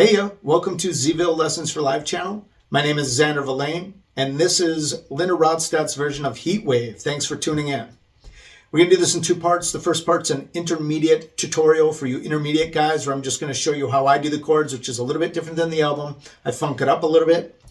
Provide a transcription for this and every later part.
Hey welcome to Zville Lessons for Live channel. My name is Xander Villain, and this is Linda Ronstadt's version of Heat Wave. Thanks for tuning in. We're going to do this in two parts. The first part's an intermediate tutorial for you intermediate guys, where I'm just going to show you how I do the chords, which is a little bit different than the album. I funk it up a little bit.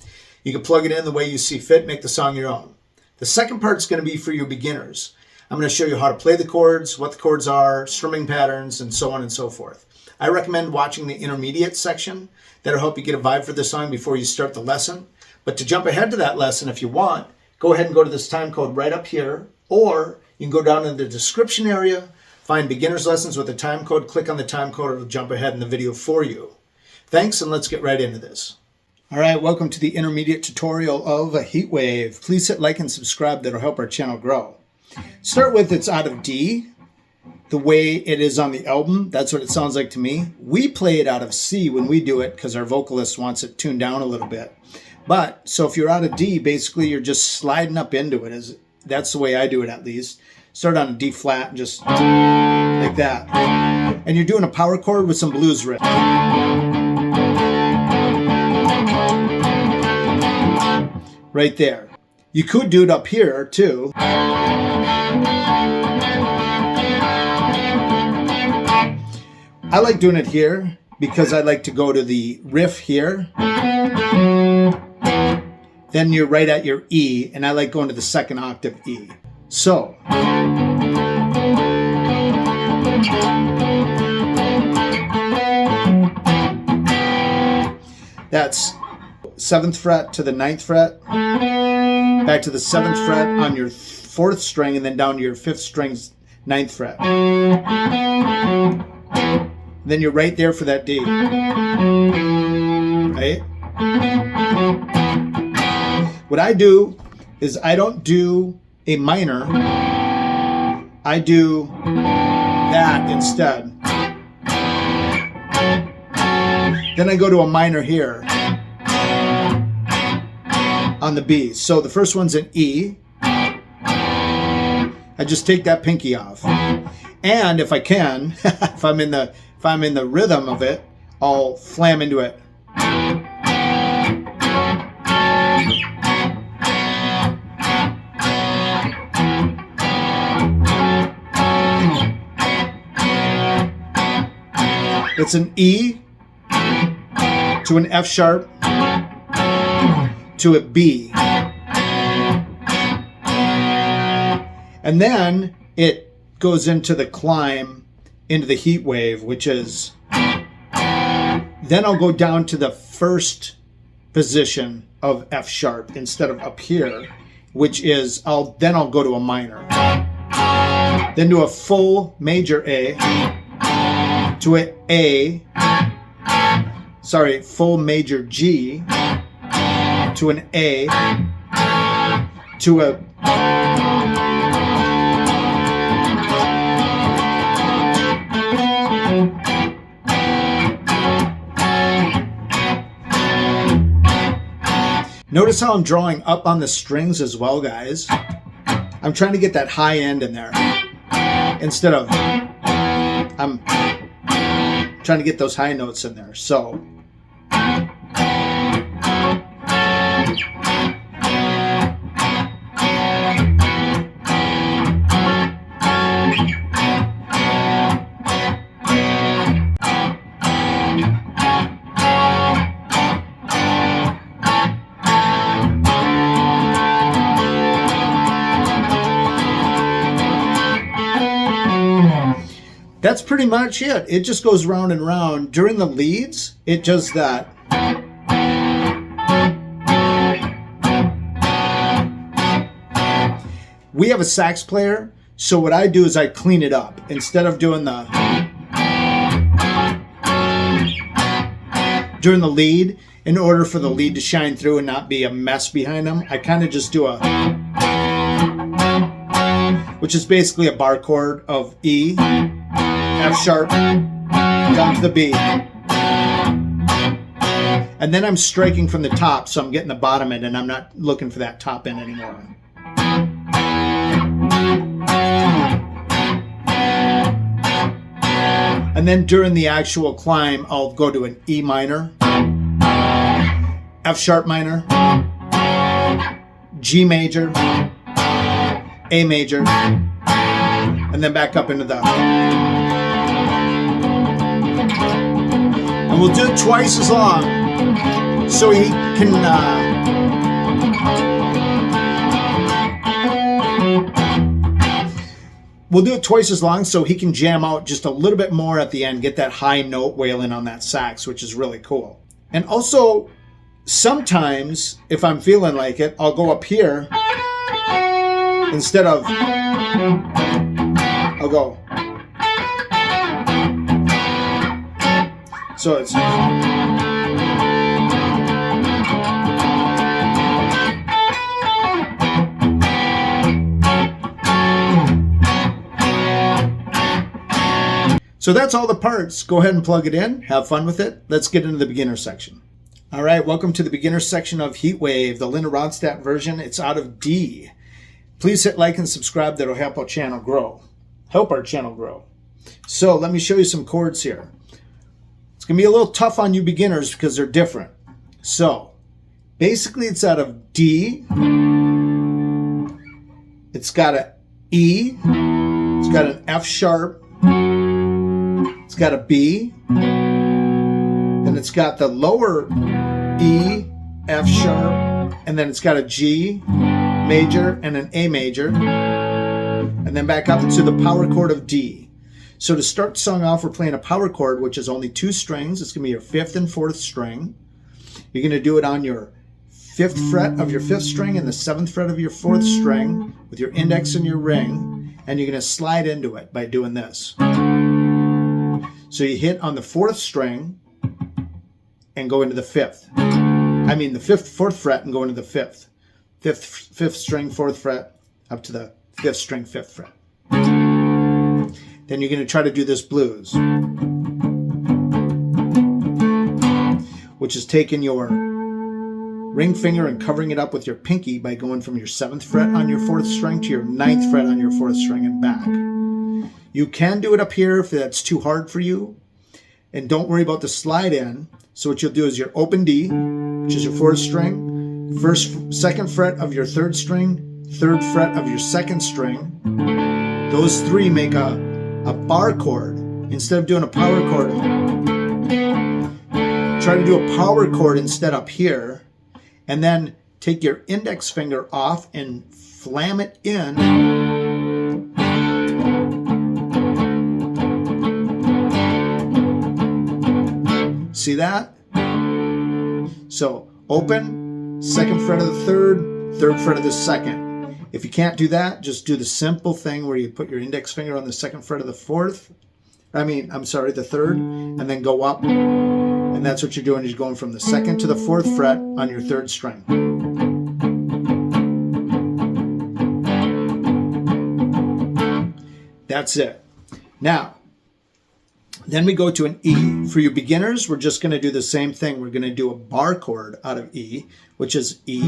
You can plug it in the way you see fit, make the song your own. The second part's going to be for you beginners. I'm going to show you how to play the chords, what the chords are, strumming patterns, and so on and so forth. I recommend watching the intermediate section. That'll help you get a vibe for the song before you start the lesson. But to jump ahead to that lesson, if you want, go ahead and go to this time code right up here, or you can go down in the description area, find beginner's lessons with the time code, click on the time code, it'll jump ahead in the video for you. Thanks, and let's get right into this. All right, welcome to the intermediate tutorial of a Heat Wave. Please hit like and subscribe, that'll help our channel grow. Start with it's out of D, the way it is on the album. That's what it sounds like to me. We play it out of C when we do it because our vocalist wants it tuned down a little bit. But, so if you're out of D, basically you're just sliding up into it. That's the way I do it, at least. Start on a D flat and just like that. And you're doing a power chord with some blues riff. Right there. You could do it up here too. I like doing it here because I like to go to the riff here. Then you're right at your E, and I like going to the second octave E. So. That's 7th fret to the 9th fret, back to the 7th fret on your 4th string, and then down to your 5th string's 9th fret. Then you're right there for that D. Right? What I do is I don't do a minor. I do that instead. Then I go to a minor here on the B. So the first one's an E. I just take that pinky off. And if I can, if I'm in the rhythm of it, I'll flam into it. It's an E to an F sharp to a B. And then it goes into the climb, into the heat wave, which is, then I'll go down to the first position of F sharp instead of up here, which is, then I'll go to a minor. Then to a full major A, to an full major G, to an A, to a Notice how I'm drawing up on the strings as well, guys. I'm trying to get that high end in there. Instead of, I'm trying to get those high notes in there. So. That's pretty much it. It just goes round and round. During the leads, it does that. We have a sax player, so what I do is I clean it up. Instead of doing during the lead, in order for the lead to shine through and not be a mess behind them, I kind of just do which is basically a bar chord of E, F sharp, down to the B. And then I'm striking from the top, so I'm getting the bottom end, and I'm not looking for that top end anymore. And then during the actual climb, I'll go to an E minor. F sharp minor, G major, A major, and then back up into the. And we'll do it twice as long so he can we'll do it twice as long so he can jam out just a little bit more at the end, get that high note wailing on that sax, which is really cool. And also, sometimes, if I'm feeling like it, I'll go up here instead of, I'll go. So it's. So that's all the parts. Go ahead and plug it in. Have fun with it. Let's get into the beginner section. All right, welcome to the beginner section of Heatwave, the Ronstadt version. It's out of D. Please hit like and subscribe. That'll help our channel grow. So let me show you some chords here. It's going to be a little tough on you beginners because they're different. So basically it's out of D. It's got an E. It's got an F sharp. It's got a B, then it's got the lower E, F sharp, and then it's got a G major and an A major, and then back up to the power chord of D. So to start the song off, we're playing a power chord, which is only 2 strings. It's going to be your 5th and 4th string. You're going to do it on your 5th fret of your 5th string and the 7th fret of your 4th string with your index and your ring, and you're going to slide into it by doing this. So you hit on the 4th string and go into the 5th. I mean the 4th fret and go into the 5th. 5th string, 4th fret, up to the 5th string, 5th fret. Then you're going to try to do this blues, which is taking your ring finger and covering it up with your pinky by going from your 7th fret on your 4th string to your 9th fret on your 4th string and back. You can do it up here if that's too hard for you. And don't worry about the slide in. So what you'll do is your open D, which is your 4th string, 2nd fret of your 3rd string, 3rd fret of your 2nd string. Those 3 make a bar chord. Instead of doing a power chord, try to do a power chord instead up here. And then take your index finger off and flam it in. See that? So open, 2nd fret of the 3rd, 3rd fret of the 2nd. If you can't do that, just do the simple thing where you put your index finger on the 2nd fret of the 4th. the 3rd, and then go up. And that's what you're doing, is you're going from the 2nd to the 4th fret on your 3rd string. That's it. Now, then we go to an E. For you beginners, we're just going to do the same thing. We're going to do a bar chord out of E, which is E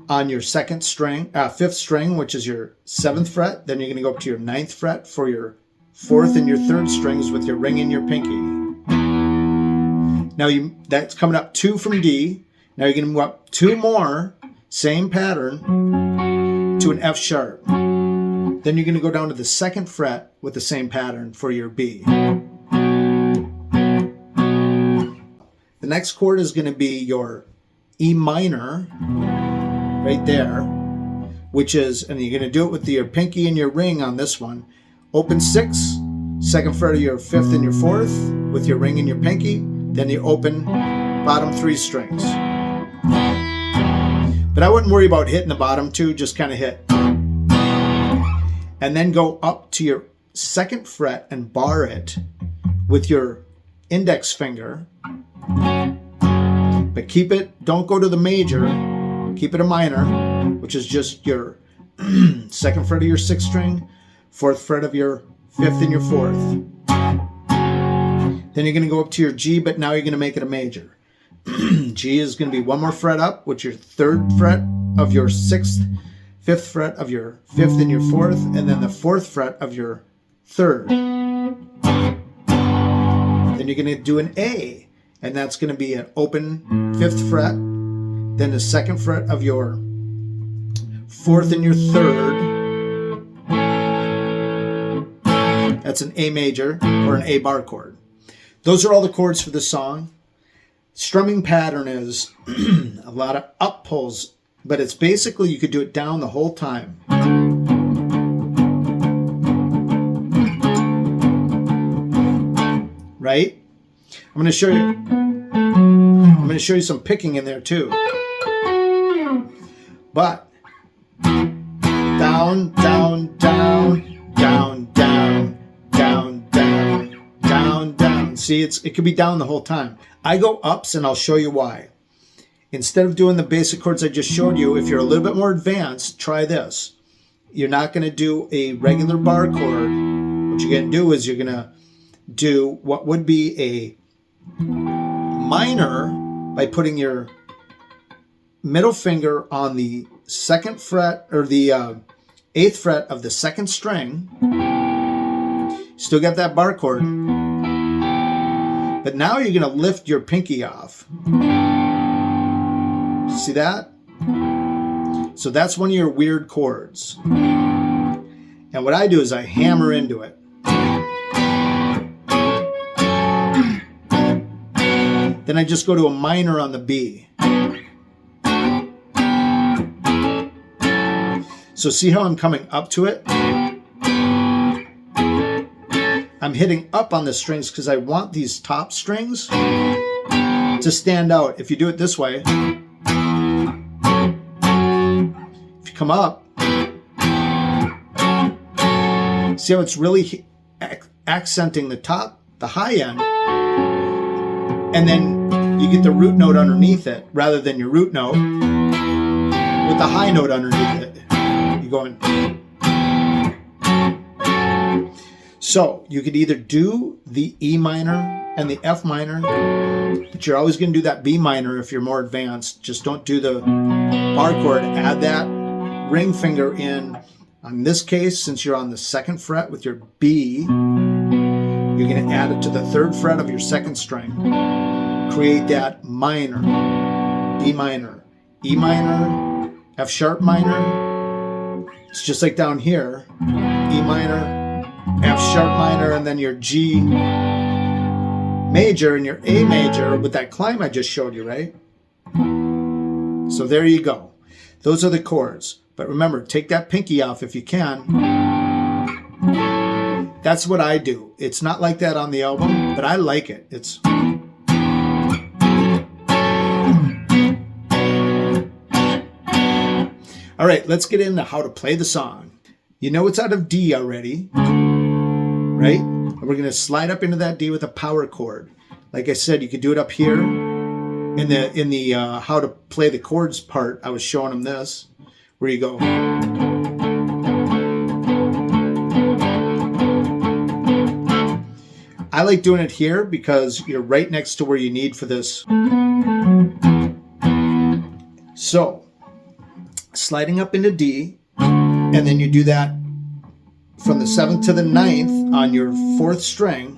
on your 2nd string, 5th string, which is your 7th fret. Then you're going to go up to your 9th fret for your 4th and your 3rd strings with your ring and your pinky. Now that's coming up 2 from D. Now you're going to move up 2 more, same pattern, to an F sharp. Then you're going to go down to the 2nd fret with the same pattern for your B. The next chord is going to be your E minor, right there, which is, and you're going to do it with your pinky and your ring on this one. Open 6, 2nd fret of your 5th and your 4th with your ring and your pinky. Then you open bottom 3 strings. But I wouldn't worry about hitting the bottom 2, just kind of hit. And then go up to your 2nd fret and bar it with your index finger. But keep it, don't go to the major, keep it a minor, which is just your 2nd fret of your 6th string, 4th fret of your 5th and your 4th. Then you're going to go up to your G, but now you're going to make it a major. G is going to be 1 more fret up, which is your 3rd fret of your 6th, 5th fret of your 5th and your 4th, and then the 4th fret of your 3rd. Then you're going to do an A. and that's going to be an open 5th fret, then the 2nd fret of your 4th and your 3rd. That's an A major or an A bar chord. Those are all the chords for the song. Strumming pattern is a lot of up pulls, but it's basically you could do it down the whole time. Right? I'm going to show you some picking in there too. But down, down, down, down, down, down, down, down, down. See, it could be down the whole time. I go ups, and I'll show you why. Instead of doing the basic chords I just showed you, if you're a little bit more advanced, try this. You're not going to do a regular bar chord. What you're going to do is you're going to do what would be a minor by putting your middle finger on the 2nd fret or the 8th fret of the 2nd string. Still got that bar chord. But now you're going to lift your pinky off. See that? So that's one of your weird chords. And what I do is I hammer into it. Then I just go to a minor on the B. So see how I'm coming up to it? I'm hitting up on the strings because I want these top strings to stand out. If you do it this way, if you come up, see how it's really accenting the top, the high end, and then you get the root note underneath it rather than your root note with the high note underneath it. You're going. So you could either do the E minor and the F minor, but you're always going to do that B minor if you're more advanced. Just don't do the bar chord. Add that ring finger in. On this case, since you're on the 2nd fret with your B, you're going to add it to the 3rd fret of your 2nd string. Create that minor, D minor, E minor, F sharp minor. It's just like down here, E minor, F sharp minor, and then your G major and your A major with that climb I just showed you, right? So there you go. Those are the chords. But remember, take that pinky off if you can. That's what I do. It's not like that on the album, but I like it. It's... All right, let's get into how to play the song. You know it's out of D already, right? And we're going to slide up into that D with a power chord. Like I said, you could do it up here. In the how to play the chords part, I was showing them this, where you go. I like doing it here because you're right next to where you need for this. So, sliding up into D, and then you do that from the 7th to the 9th on your 4th string.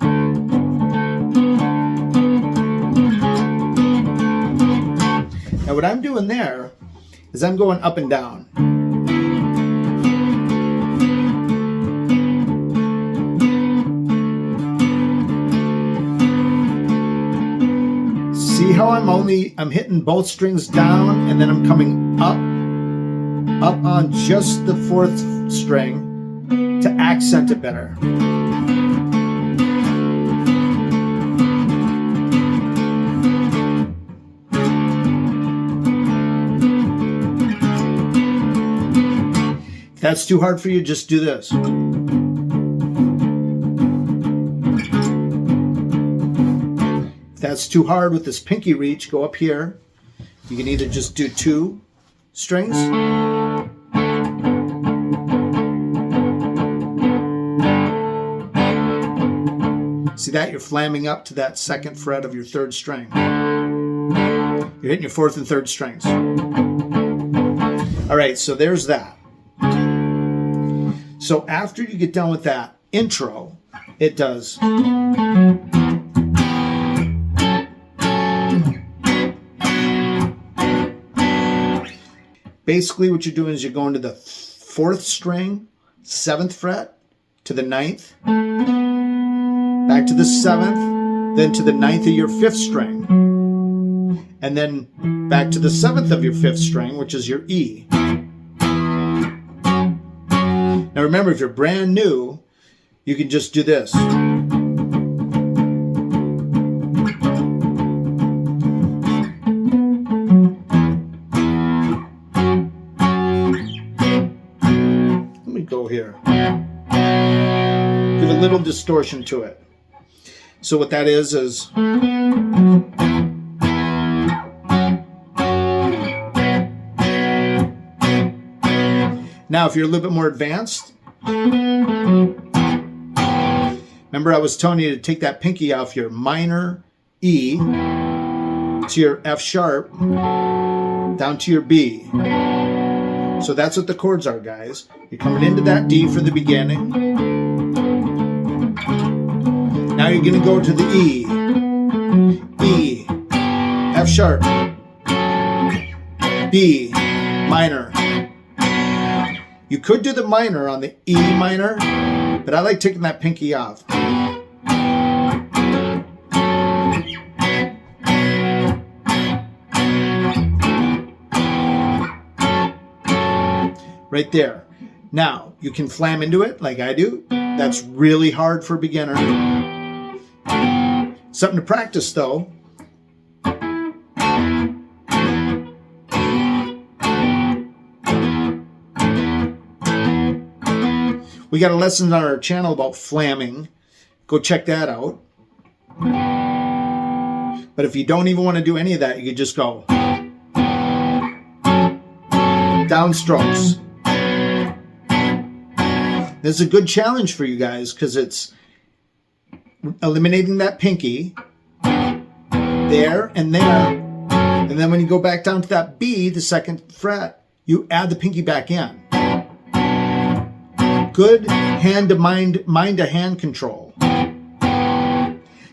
Now what I'm doing there is I'm going up and down. See how I'm hitting both strings down, and then I'm coming up on just the 4th string to accent it better. If that's too hard for you, just do this. If that's too hard with this pinky reach, go up here. You can either just do 2 strings. See that? You're flamming up to that 2nd fret of your 3rd string. You're hitting your 4th and 3rd strings. All right, so there's that. So after you get done with that intro, it does. basically what you're doing is you're going to the 4th string, 7th fret, to the 9th, back to the 7th, then to the 9th of your 5th string, and then back to the 7th of your 5th string, which is your E. Now remember, if you're brand new, you can just do this. Go here. Give a little distortion to it. So what that is now if you're a little bit more advanced, remember I was telling you to take that pinky off your minor E to your F sharp down to your B. So that's what the chords are, guys. You're coming into that D for the beginning. Now you're going to go to the E, E, F sharp, B, minor. You could do the minor on the E minor, but I like taking that pinky off. Right there. Now, you can flam into it like I do. That's really hard for a beginner. Something to practice, though. We got a lesson on our channel about flamming. Go check that out. But if you don't even want to do any of that, you could just go downstrokes. This is a good challenge for you guys because it's eliminating that pinky there and there. And then when you go back down to that B, the 2nd fret, you add the pinky back in. Good hand to mind to hand control.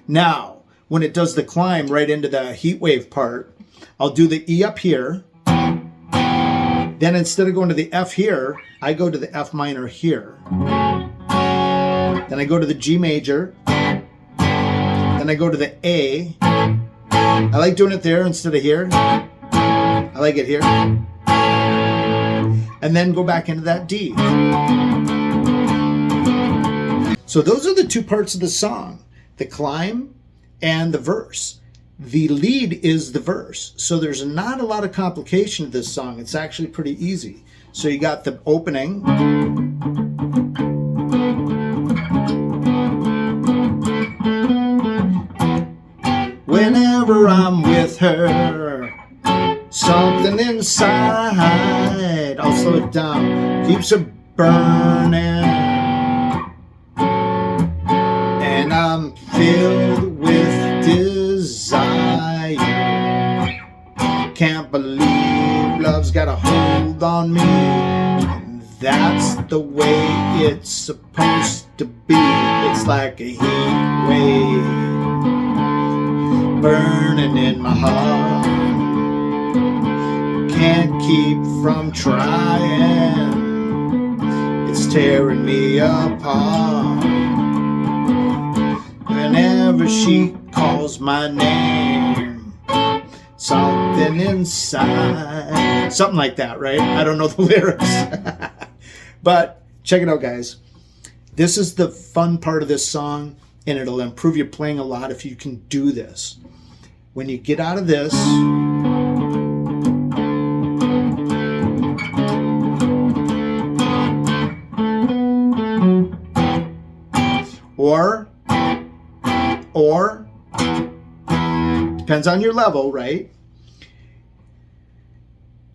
Now, when it does the climb right into the heat wave part, I'll do the E up here. Then instead of going to the F here, I go to the F minor here. Then I go to the G major. Then I go to the A. I like doing it there instead of here. I like it here. And then go back into that D. So those are the 2 parts of the song, the climb and the verse. The lead is the verse. So there's not a lot of complication to this song. It's actually pretty easy. So you got the opening. Whenever I'm with her, something inside, I'll slow it down, keeps her burning. And I'm filled with desire. Can't believe love's got a hold on me. And that's the way it's supposed to be. It's like a heat wave burning in my heart. Can't keep from trying. It's tearing me apart. Whenever she calls my name, something inside, something like that, right? I don't know the lyrics. But check it out, guys. This is the fun part of this song, and it'll improve your playing a lot if you can do this. When you get out of this, or depends on your level, right?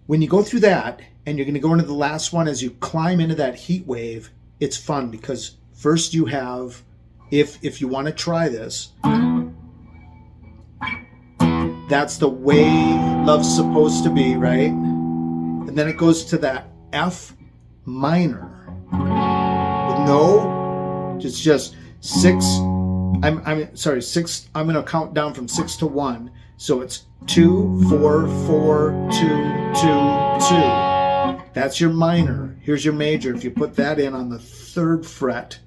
When you go through that and you're going to go into the last one, as you climb into that heat wave, it's fun because first you have, if you want to try this, that's the way love's supposed to be, right? And then it goes to that F minor. No, it's just 6. I'm sorry, 6. I'm going to count down from 6 to 1. So it's 2, 4, 4, 2, 2, 2. That's your minor. Here's your major. If you put that in on the 3rd fret,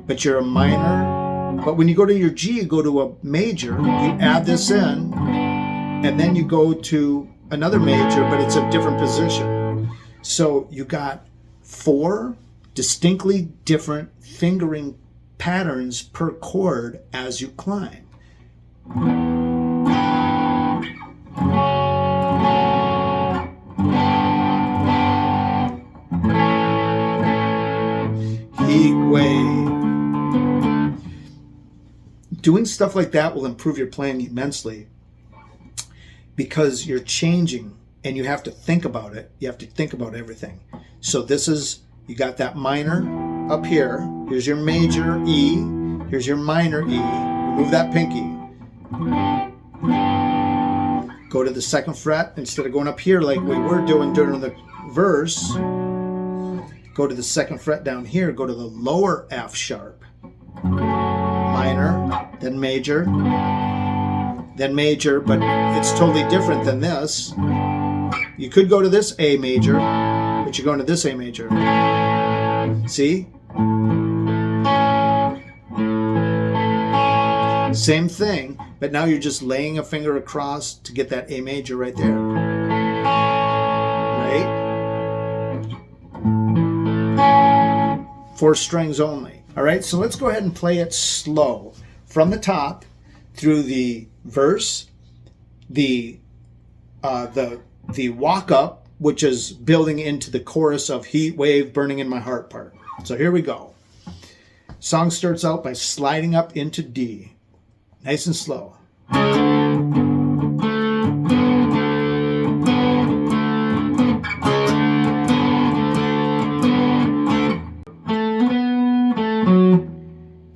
but you're a minor. But when you go to your G, you go to a major, you add this in, and then you go to another major, but it's a different position. So you got 4 distinctly different fingering patterns per chord as you climb. Heat wave. Doing stuff like that will improve your playing immensely because you're changing and you have to think about it. You have to think about everything. So this is, you got that minor up here. Here's your major E. Here's your minor E. Remove that pinky. Go to the 2nd fret. Instead of going up here like we were doing during the verse, go to the 2nd fret down here. Go to the lower F sharp. Minor, then major, but it's totally different than this. You could go to this A major, but you're going to this A major. See? Same thing, but now you're just laying a finger across to get that A major right there. Right? 4 strings only. All right, so let's go ahead and play it slow. From the top through the verse, the walk up, which is building into the chorus of Heat Wave, Burning in My Heart part. So here we go. Song starts out by sliding up into D. Nice and slow.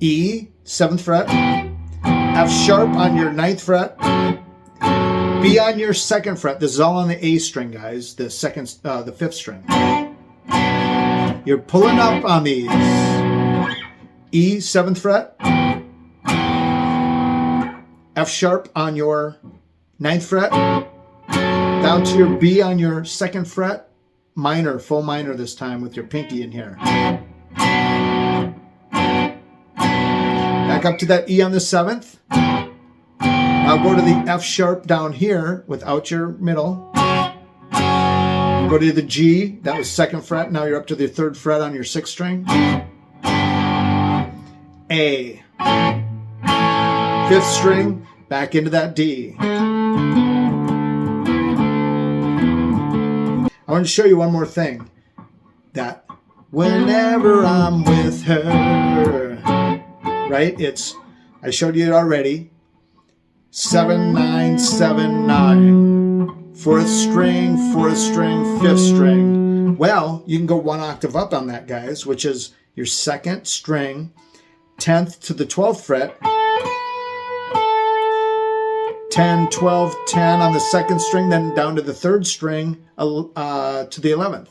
E, 7th fret, F sharp on your 9th fret, B on your 2nd fret. This is all on the A string, guys. The 5th string. You're pulling up on these. E, 7th fret, F sharp on your 9th fret, down to your B on your 2nd fret, minor, full minor this time with your pinky in here. Back up to that E on the 7th. Now go to the F sharp down here without your middle. Go to the G, that was 2nd fret. Now you're up to the 3rd fret on your 6th string. A, 5th string, back into that D. I want to show you one more thing. That whenever I'm with her, right? It's, I showed you it already. 7, 9, 7, 9. 4th string, 4th string, 5th string. Well, you can go 1 octave up on that, guys, which is your 2nd string, 10th to the 12th fret, 10, 12, 10 on the 2nd string, then down to the 3rd string to the 11th.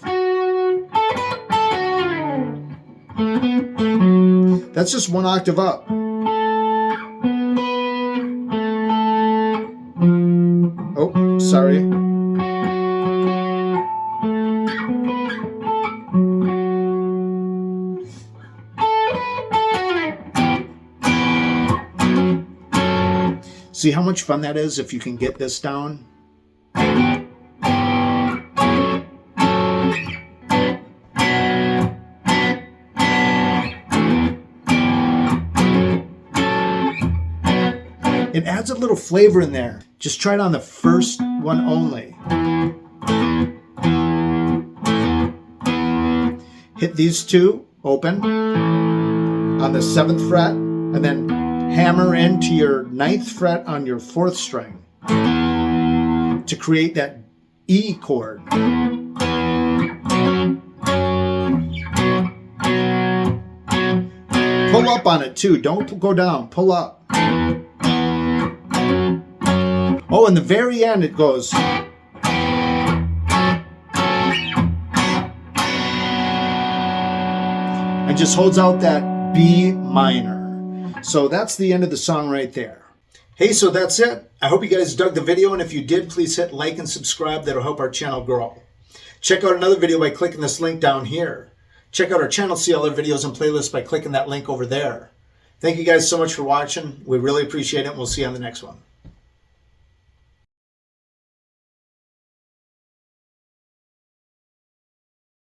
That's just 1 octave up. Oh, sorry. See how much fun that is if you can get this down? It adds a little flavor in there. Just try it on the first one only. Hit these 2 open on the 7th fret and then hammer into your 9th fret on your 4th string to create that E chord. Pull up on it too. Don't go down. Pull up. Oh, in the very end it goes. And just holds out that B minor. So that's the end of the song right there. Hey, so that's it. I hope you guys dug the video, and if you did, please hit like and subscribe. That'll help our channel grow. Check out another video by clicking this link down here. Check out our channel, see other videos and playlists by clicking that link over there. Thank you guys so much for watching. We really appreciate it, and we'll see you on the next one.